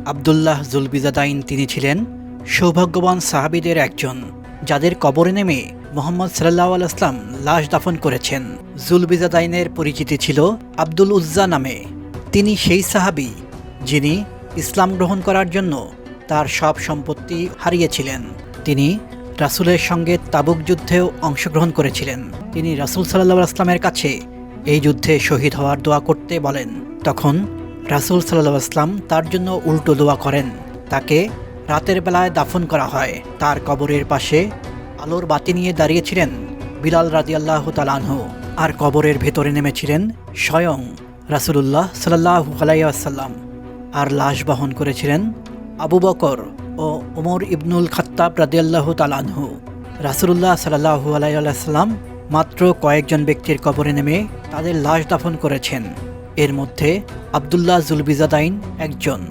আবদুল্লাহ জুলবিজাদাইন তিনি ছিলেন সৌভাগ্যবান সাহাবীদের একজন, যাদের কবরে নেমে মুহাম্মদ সাল্লাল্লাহু আলাইহি ওয়াসাল্লাম লাশ দাফন করেছেন। জুলবিজাদাইনের পরিচিতি ছিল আব্দুল উজ্জা নামে। তিনি সেই সাহাবী যিনি ইসলাম গ্রহণ করার জন্য তার সব সম্পত্তি হারিয়েছিলেন। তিনি রাসূলের সঙ্গে তাবুক যুদ্ধেও অংশগ্রহণ করেছিলেন। তিনি রাসূল সাল্লাল্লাহু আলাইহি ওয়াসাল্লামের কাছে এই যুদ্ধে শহীদ হওয়ার দোয়া করতে বলেন। তখন রাসূল সাল্লাল্লাহু আলাইহি ওয়াসাল্লাম তার জন্য উল্টো দোয়া করেন। তাকে রাতের বেলায় দাফন করা হয়। তার কবরের পাশে আলোর বাতি নিয়ে দাঁড়িয়েছিলেন বিলাল রাদিয়াল্লাহু তাআলা আনহু, আর কবরের ভেতরে নেমেছিলেন স্বয়ং রাসূলুল্লাহ সাল্লাল্লাহু আলাইহি ওয়াসাল্লাম। আর লাশ বহন করেছিলেন আবু বকর ও ওমর ইবনুল খাত্তাব রাদিয়াল্লাহু তাআলা আনহু। রাসূলুল্লাহ সাল্লাল্লাহু আলাইহি ওয়াসাল্লাম মাত্র কয়েকজন ব্যক্তির কবরে নেমে তাদের লাশ দাফন করেছেন। এর মধ্যে আবদুল্লাহ জুলবিজাদাইন একজন।